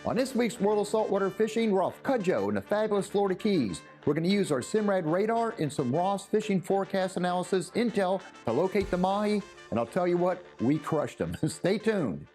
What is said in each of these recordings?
On this week's World of Saltwater Fishing, we're off Cudjoe in the fabulous Florida Keys. We're going to use our Simrad radar and some Ross fishing forecast analysis intel to locate the mahi, and I'll tell you what, we crushed them. Stay tuned.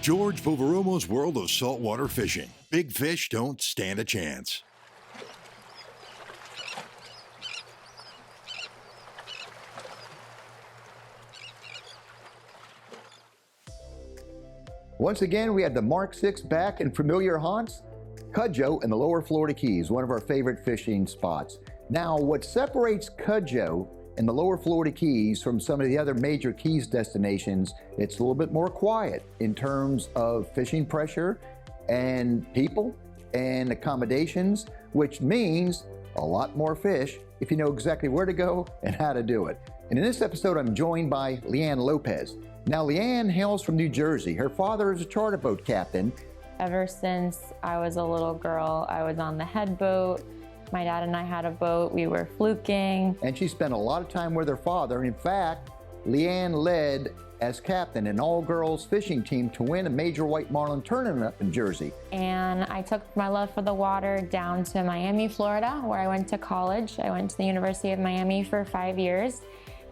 George Poveromo's World of Saltwater Fishing. Big fish don't stand a chance. Once again, we had the Mark 6 back in familiar haunts. Cudjoe in the lower Florida Keys, one of our favorite fishing spots. Now, what separates Cudjoe in the lower Florida Keys from some of the other major Keys destinations, it's a little bit more quiet in terms of fishing pressure and people and accommodations, which means a lot more fish if you know exactly where to go and how to do it. And in this episode, I'm joined by Liane Lopez. Now, Liane hails from New Jersey. Her father is a charter boat captain. Ever since I was a little girl, I was on the head boat. My dad and I had a boat. We were fluking. And she spent a lot of time with her father. In fact, Liane led as captain an all-girls fishing team to win a major white marlin tournament up in Jersey. And I took my love for the water down to Miami, Florida, where I went to college. I went to the University of Miami for 5 years,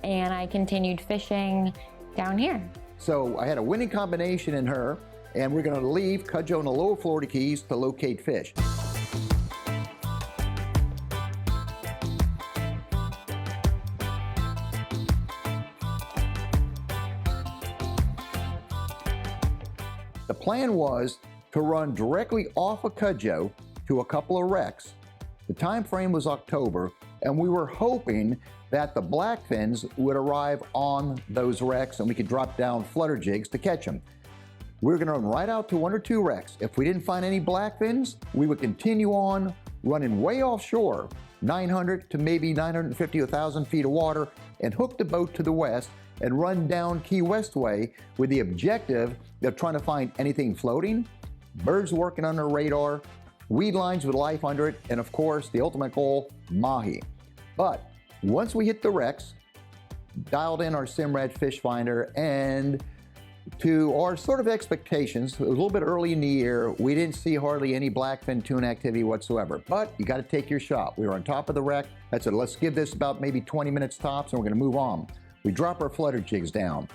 and I continued fishing down here. So I had a winning combination in her, and we're going to leave Cudjoe in the lower Florida Keys to locate fish. The plan was to run directly off of Cudjoe to a couple of wrecks. The time frame was October, and we were hoping that the blackfins would arrive on those wrecks and we could drop down flutter jigs to catch them. We were going to run right out to 1 or 2 wrecks. If we didn't find any blackfins, we would continue on running way offshore, 900 to maybe 950 or 1,000 feet of water, and hook the boat to the west and run down Key West way with the objective of trying to find anything floating, birds working under radar, weed lines with life under it, and of course, the ultimate goal, mahi. But once we hit the wrecks, dialed in our Simrad fish finder, and to our sort of expectations, it was a little bit early in the year, we didn't see hardly any blackfin tuna activity whatsoever. But you got to take your shot. We were on top of the wreck. I said, let's give this about maybe 20 minutes tops, and we're going to move on. We drop our flutter jigs down.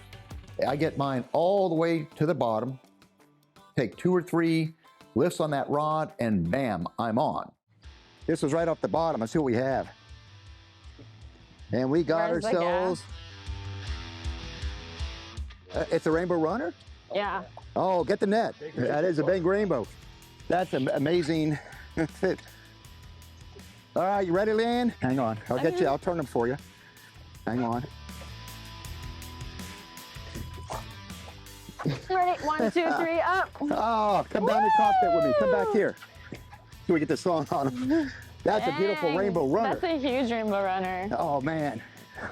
I get mine all the way to the bottom, take 2 or 3 lifts on that rod, and bam, I'm on. This was right off the bottom. Let's see what we have. And we got ourselves, it's a rainbow runner? Yeah. Oh, get the net. That is a big rainbow. That's an amazing fit. All right, you ready, Liane? Hang on, I'll get you, I'll turn them for you. Hang on. Ready? 1, 2, 3, up. Oh, come down the cockpit with me. Come back here. So we get the song on them. That's a beautiful rainbow runner. That's a huge rainbow runner. Oh, man.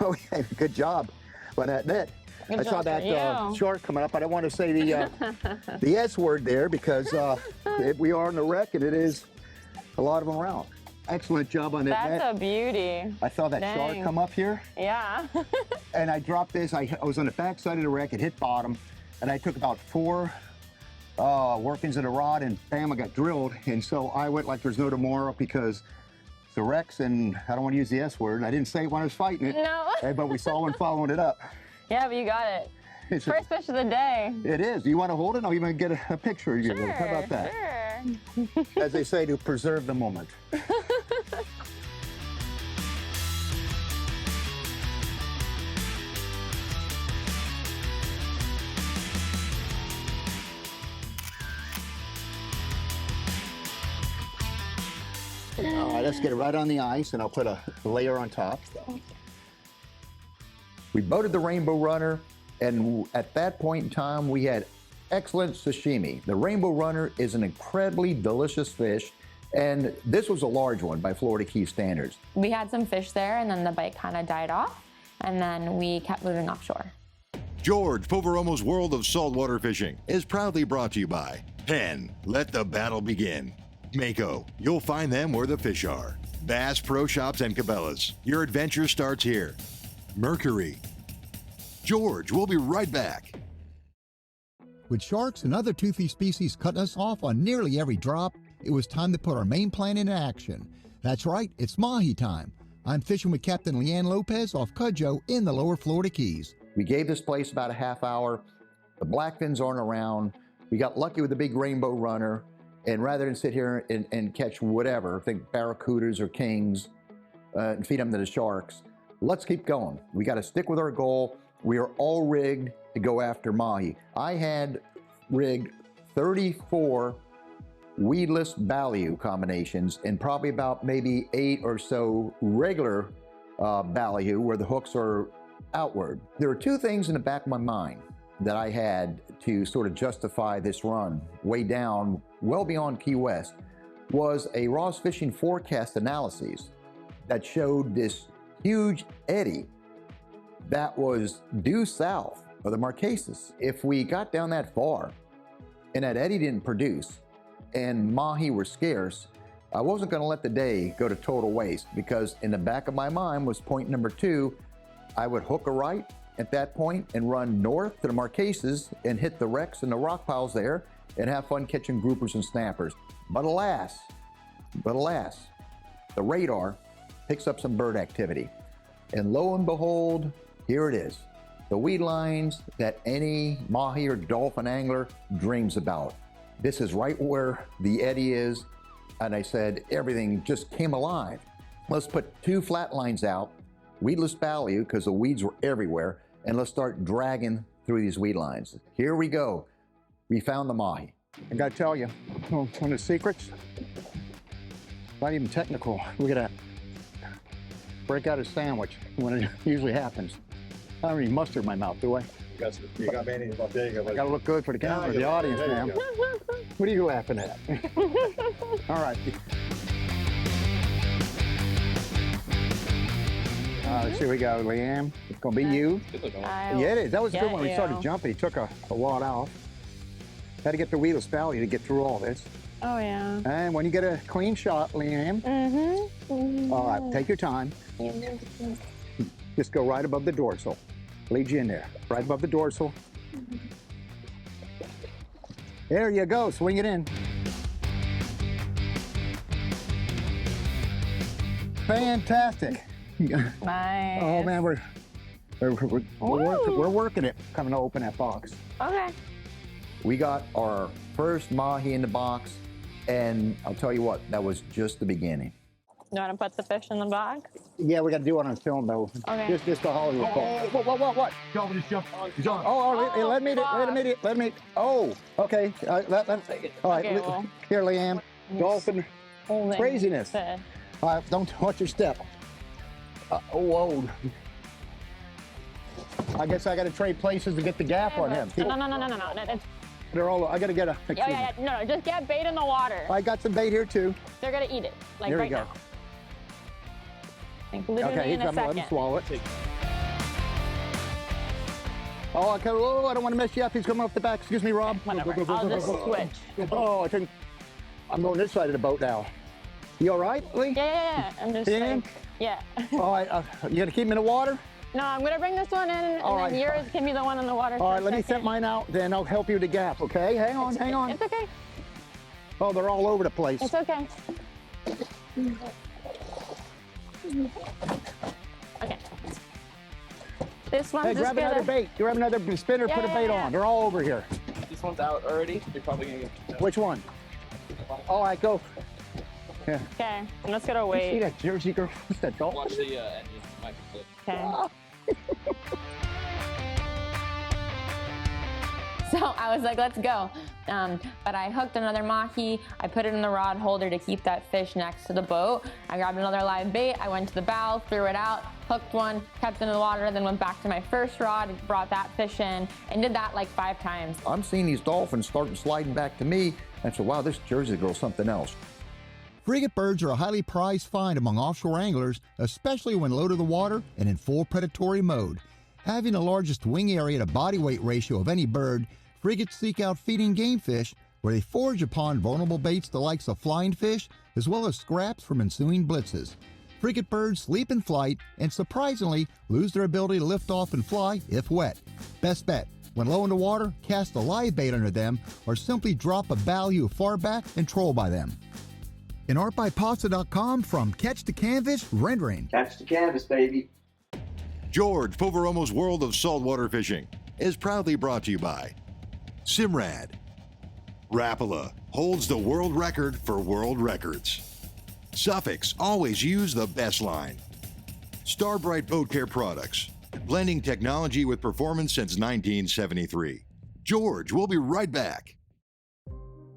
Okay, good job on that net. I saw that shark coming up. I don't want to say the S word there because we are in the wreck and it is a lot of them around. Excellent job on that net. That's a beauty. I saw that shark come up here. Yeah. And I dropped this. I was on the back side of the wreck. It hit bottom. And I took about 4 workings of the rod and bam, I got drilled. And so I went like there's no tomorrow because the wrecks, and I don't want to use the S word. I didn't say it when I was fighting it. No. But we saw one following it up. Yeah, but you got it. First fish of the day. It is. Do you want to hold it? I'll even get a picture of you. Sure, How about that? Sure. As they say, to preserve the moment. All right, let's get it right on the ice, and I'll put a layer on top. We boated the rainbow runner, and at that point in time, we had excellent sashimi. The rainbow runner is an incredibly delicious fish, and this was a large one by Florida Keys standards. We had some fish there, and then the bite kind of died off, and then we kept moving offshore. George Poveromo's World of Saltwater Fishing is proudly brought to you by Penn. Let the battle begin. Mako, you'll find them where the fish are. Bass Pro Shops and Cabela's, your adventure starts here. Mercury. George, we'll be right back. With sharks and other toothy species cutting us off on nearly every drop, it was time to put our main plan into action. That's right, it's mahi time. I'm fishing with Captain Liane Lopez off Cudjoe in the lower Florida Keys. We gave this place about a half hour. The blackfins aren't around. We got lucky with the big rainbow runner. And rather than sit here and catch whatever, think barracudas or kings, and feed them to the sharks, let's keep going. We got to stick with our goal. We are all rigged to go after mahi. I had rigged 34 weedless value combinations and probably about maybe 8 or so regular value where the hooks are outward. There were two things in the back of my mind that I had to sort of justify this run way down, well beyond Key West, was a Ross Fishing forecast analysis that showed this huge eddy that was due south of the Marquesas. If we got down that far and that eddy didn't produce and mahi were scarce, I wasn't going to let the day go to total waste, because in the back of my mind was point number 2. I would hook a right at that point and run north to the Marquesas and hit the wrecks and the rock piles there and have fun catching groupers and snappers. But alas, the radar picks up some bird activity. And lo and behold, here it is. The weed lines that any mahi or dolphin angler dreams about. This is right where the eddy is. And I said, everything just came alive. Let's put 2 flat lines out, weedless value, because the weeds were everywhere, and let's start dragging through these weed lines. Here we go. We found the mahi. I gotta tell you, one of the secrets, not even technical, we're gonna break out a sandwich when it usually happens. I don't need mustard in my mouth, do I? You got mayonnaise about there. I gotta look good for the camera, the audience, man. What are you laughing at? All right. Let's see, we go, Liane. It's gonna be you. Yeah, it is. That was a good one. We started jumping. He took a wad off. Had to get the weedless valley to get through all this. Oh, yeah. And when you get a clean shot, Liane, all right, take your time. Just go right above the dorsal. Lead you in there. Right above the dorsal. There you go. Swing it in. Fantastic. Nice. Oh man, we're working it. Coming to open that box. Okay. We got our first mahi in the box, and I'll tell you what, that was just the beginning. You want to put the fish in the box? Yeah, we got to do it on film though. Okay. Just the Hollywood. What? Calvin just jumped on. He's on. Let me. Oh, okay. All right. Okay, well. Here, Liane. Dolphin Holding craziness. fish. All right, don't watch your step. Whoa. I guess I got to trade places to get the gap on him. No. It's, They're all. I got to get a. yeah. No, just get bait in the water. I got some bait here too. They're gonna eat it. Like Here we right go. now. Like literally in a Let him second. swallow it. Oh, okay. Oh, I don't want to mess you up. He's coming off the back. Excuse me, Rob. Whatever. I'll just switch. Oh, I think I'm going this side of the boat now. You all right, Lee? Yeah. I'm just In? like, yeah. All right. You gonna keep him in the water? No, I'm gonna bring this one in, and All then right. yours can be the one in the water. All for right. a Let me second. set mine out. Then I'll help you with the gap. Okay? Hang on. It's okay. Oh, they're all over the place. It's okay. Okay. This one's Hey, just grab another bait. Grab another spinner. Put a bait on. They're all over here. This one's out already. You're probably gonna get. Which one? All right, go. Yeah. Okay, I'm just gonna See wait. that Jersey girl? What's that dog? Watch the engine. Might be flip. Okay. So I was like, let's go. But I hooked another mahi. I put it in the rod holder to keep that fish next to the boat. I grabbed another live bait. I went to the bow, threw it out, hooked one, kept it in the water, then went back to my first rod, brought that fish in, and did that like 5 times. I'm seeing these dolphins starting sliding back to me. I said, wow, this Jersey girl's something else. Frigate birds are a highly prized find among offshore anglers, especially when low to the water and in full predatory mode. Having the largest wing area to body weight ratio of any bird, frigates seek out feeding game fish where they forage upon vulnerable baits the likes of flying fish, as well as scraps from ensuing blitzes. Frigate birds sleep in flight and surprisingly lose their ability to lift off and fly if wet. Best bet, when low in the water, cast a live bait under them or simply drop a value far back and troll by them. In artbypasta.com, from Catch to Canvas, rendering. Catch the canvas, baby. George Poveromo's World of Saltwater Fishing is proudly brought to you by Simrad. Rapala holds the world record for world records. Suffix, always use the best line. Starbright Boat Care Products, blending technology with performance since 1973. George, we'll be right back.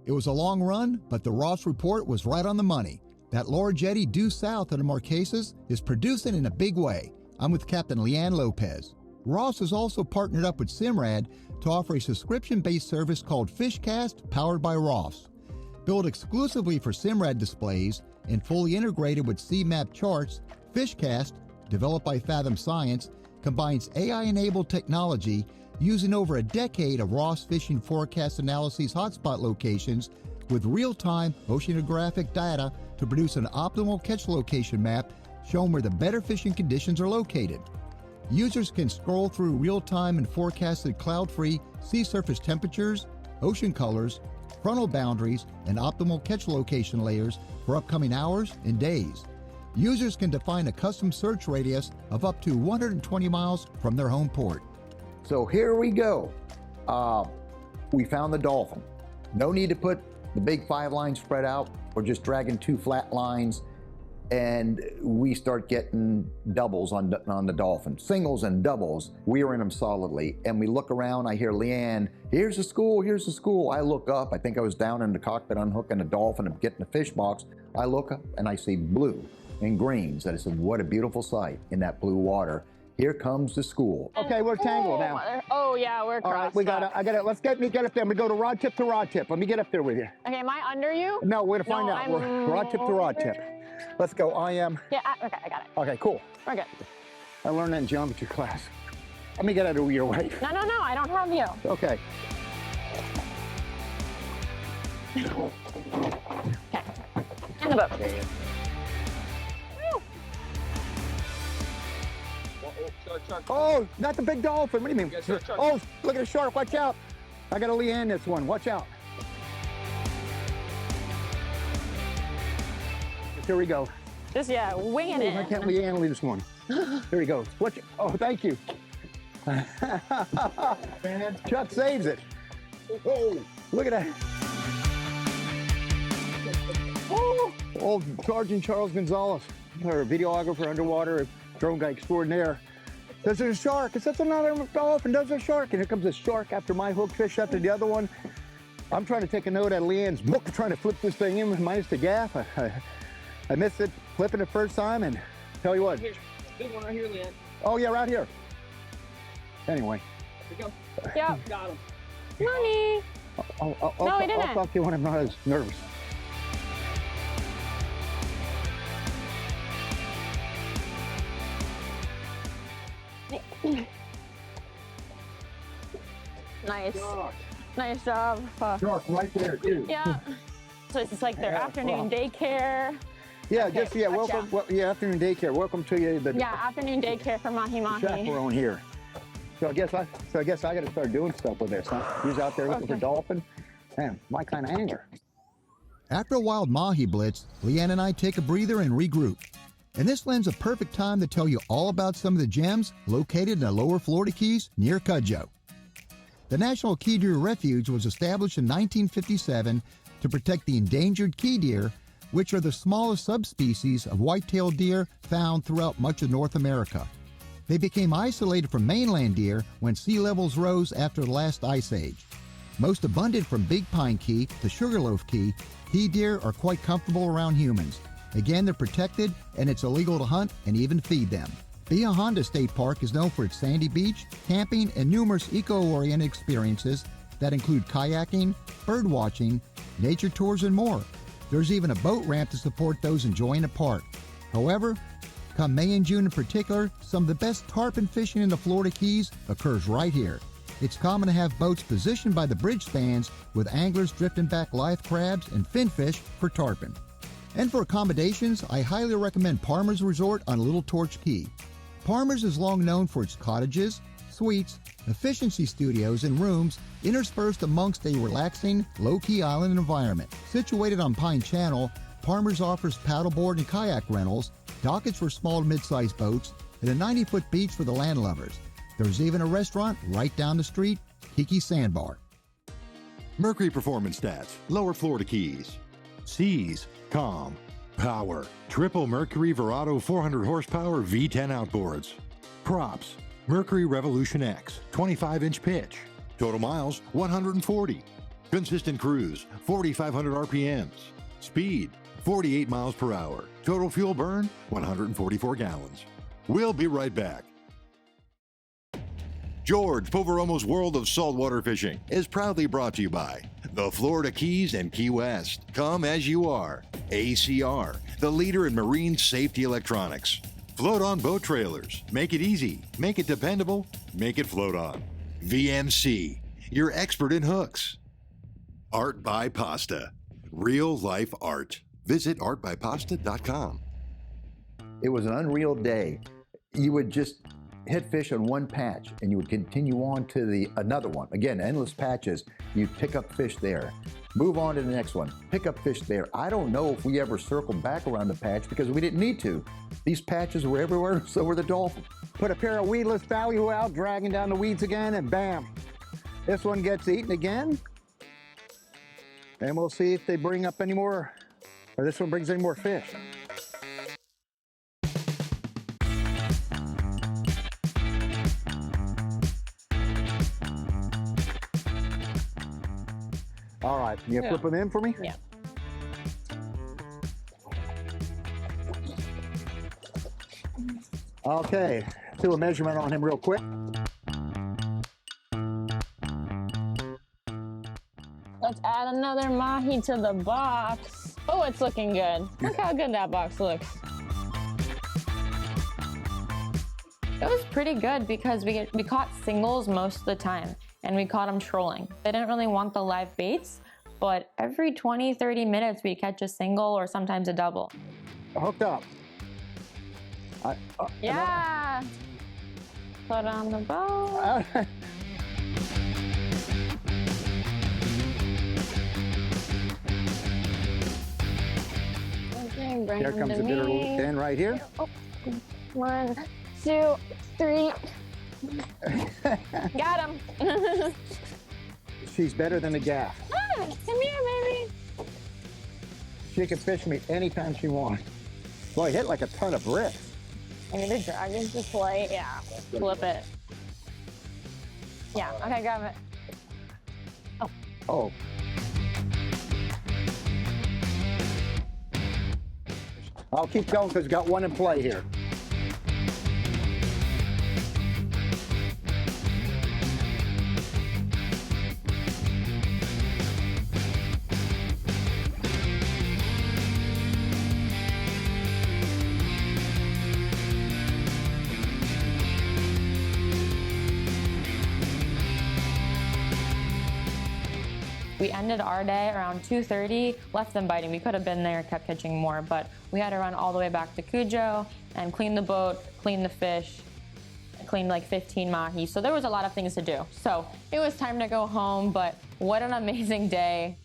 It was a long run, but the Ross report was right on the money. That lower jetty due south of the Marquesas is producing in a big way. I'm with Captain Liane Lopez. Ross has also partnered up with Simrad to offer a subscription-based service called Fishcast, powered by Ross. Built exclusively for Simrad displays and fully integrated with C-Map charts, Fishcast, developed by Fathom Science, combines AI-enabled technology using over a decade of Ross fishing forecast analyses hotspot locations with real-time oceanographic data to produce an optimal catch location map showing where the better fishing conditions are located. Users can scroll through real-time and forecasted cloud-free sea surface temperatures, ocean colors, frontal boundaries, and optimal catch location layers for upcoming hours and days. Users can define a custom search radius of up to 120 miles from their home port. So here we go. We found the dolphin. No need to put the big 5 lines spread out. We're just dragging 2 flat lines, and we start getting doubles on the dolphin, singles and doubles. We are in them solidly, and we look around. I hear Liane, here's the school, here's the school. I look up. I think I was down in the cockpit unhooking a dolphin and getting the fish box. I look up and I see blue and greens. And I said, what a beautiful sight in that blue water. Here comes the school. Okay, we're tangled now. Oh yeah, we're All right, we gotta, let me get up there. We go to rod tip to rod tip. Let me get up there with you. Okay, am I under you? No, we're gonna find out. We're rod tip to rod tip. Let's go. I am. Yeah, okay, I got it. Okay, cool. We're good. I learned that in geometry class. Let me get out of your way. No, I don't have you. Okay. Okay. In the boat. Oh, not the big dolphin. What do you mean? Shark. Oh, look at the shark. Watch out. I got a Liane this one. Watch out. Here we go. Just, yeah, winging I it. can't Liane this one. Here he goes. Watch. Oh, thank you. Chuck saves it. Oh, look at that. Oh, old Sergeant Charles Gonzalez, our videographer underwater, drone guy extraordinaire. There's a shark. It's such another dolphin. There's a shark. And here comes a shark after my hook fish after the other one. I'm trying to take a note out of Liane's book, trying to flip this thing in minus the gaff. I missed it flipping the first time, and tell you what. Here, big one right here, Liane. Oh yeah, right here. Anyway. Here we go. Yep. Got him. Money. No, he didn't. I'll talk to you when I'm not as nervous. Nice. Nice job. Shark right there, too. Yeah. So it's just like their afternoon daycare. Yeah, Okay, just, yeah, watch welcome. Well, yeah, afternoon daycare. Welcome to you. The Yeah, afternoon daycare for mahi-mahi. chaperone here. So I guess I got to start doing stuff with this, huh? He's out there looking for dolphin. Man, my kind of angler. After a wild mahi blitz, Liane and I take a breather and regroup. And this lends a perfect time to tell you all about some of the gems located in the lower Florida Keys near Cudjoe. The National Key Deer Refuge was established in 1957 to protect the endangered key deer, which are the smallest subspecies of white-tailed deer found throughout much of North America. They became isolated from mainland deer when sea levels rose after the last ice age. Most abundant from Big Pine Key to Sugarloaf Key, key deer are quite comfortable around humans. Again, they're protected, and it's illegal to hunt and even feed them. Bahia Honda State Park is known for its sandy beach, camping, and numerous eco-oriented experiences that include kayaking, bird watching, nature tours, and more. There's even a boat ramp to support those enjoying the park. However, come May and June in particular, some of the best tarpon fishing in the Florida Keys occurs right here. It's common to have boats positioned by the bridge spans with anglers drifting back live crabs and finfish for tarpon. And for accommodations, I highly recommend Palmer's Resort on Little Torch Key. Palmer's is long known for its cottages, suites, efficiency studios, and rooms interspersed amongst a relaxing, low-key island environment. Situated on Pine Channel, Palmer's offers paddleboard and kayak rentals, dockets for small to mid-sized boats, and a 90-foot beach for the landlubbers. There's even a restaurant right down the street, Kiki Sandbar. Mercury Performance Stats, Lower Florida Keys. Seas, calm. Power, triple Mercury Verado 400 horsepower V10 outboards. Props, Mercury Revolution X, 25-inch pitch. Total miles, 140. Consistent cruise, 4,500 RPMs. Speed, 48 miles per hour. Total fuel burn, 144 gallons. We'll be right back. George Poveromo's World of Saltwater Fishing is proudly brought to you by the Florida Keys and Key West. Come as you are. ACR, the leader in marine safety electronics. Float on boat trailers. Make it easy. Make it dependable. Make it float on. VMC, your expert in hooks. Art by Pasta, real life art. Visit artbypasta.com. It was an unreal day. You would just hit fish on one patch and you would continue on to another one. Again, endless patches. You'd pick up fish there. Move on to the next one. Pick up fish there. I don't know if we ever circled back around the patch because we didn't need to. These patches were everywhere, so were the dolphins. Put a pair of weedless value out, dragging down the weeds again, and bam. This one gets eaten again. And we'll see if they bring up any more, or this one brings any more fish. All right, you flip them in for me? Yeah. Okay, do a measurement on him real quick. Let's add another mahi to the box. Oh, it's looking good. Look how good that box looks. It was pretty good because we caught singles most of the time, and we caught them trolling. They didn't really want the live baits, but every 20, 30 minutes we'd catch a single or sometimes a double. Hooked up. Yeah. Put on the boat. Okay, bring Here them comes to a bitter me. end right here. Oh, 1, 2, 3. Got him. She's better than a gaff. Ah, come here, baby. She can fish me anytime she wants. Boy, hit like a ton of bricks. I need to drag it this way. Yeah, flip it. Yeah, okay, grab it. Oh. I'll keep going because we've got one in play here. We ended our day around 2:30, left them biting. We could have been there, kept catching more, but we had to run all the way back to Kudjo and clean the boat, clean the fish, clean like 15 mahi. So there was a lot of things to do. So it was time to go home, but what an amazing day.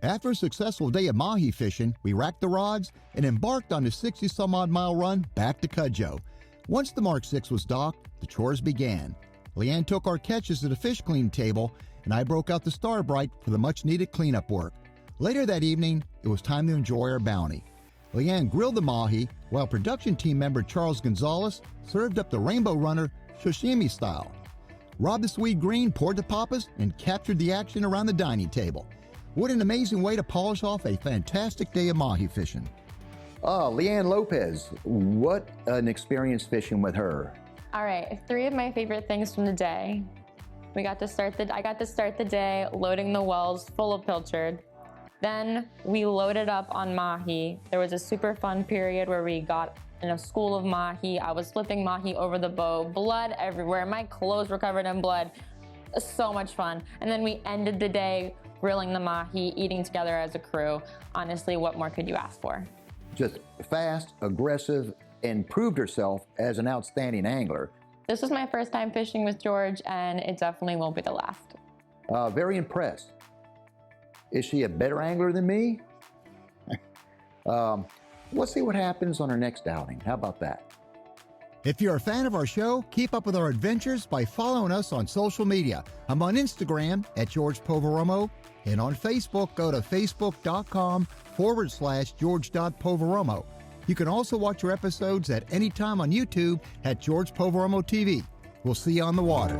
After a successful day of mahi fishing, we racked the rods and embarked on the 60-some-odd mile run back to Kudjo. Once the Mark 6 was docked, the chores began. Liane took our catches to the fish clean table, and I broke out the Starbright for the much-needed cleanup work. Later that evening, it was time to enjoy our bounty. Liane grilled the mahi, while production team member Charles Gonzalez served up the Rainbow Runner sashimi style. Rob the Swede Green poured the papas and captured the action around the dining table. What an amazing way to polish off a fantastic day of mahi fishing. Liane Lopez, what an experience fishing with her. All right, 3 of my favorite things from the day. I got to start the day loading the wells full of pilchard. Then we loaded up on mahi. There was a super fun period where we got in a school of mahi. I was flipping mahi over the boat, blood everywhere. My clothes were covered in blood. so much fun. And then we ended the day grilling the mahi, eating together as a crew. Honestly, what more could you ask for? Just fast, aggressive, and proved herself as an outstanding angler. This was my first time fishing with George, and it definitely won't be the last. Very impressed. Is she a better angler than me? Let's see what happens on her next outing. How about that? If you're a fan of our show, keep up with our adventures by following us on social media. I'm on Instagram at George Poveromo, and on Facebook, go to facebook.com/George.Poveromo. You can also watch your episodes at any time on YouTube at George Poveromo TV. We'll see you on the water.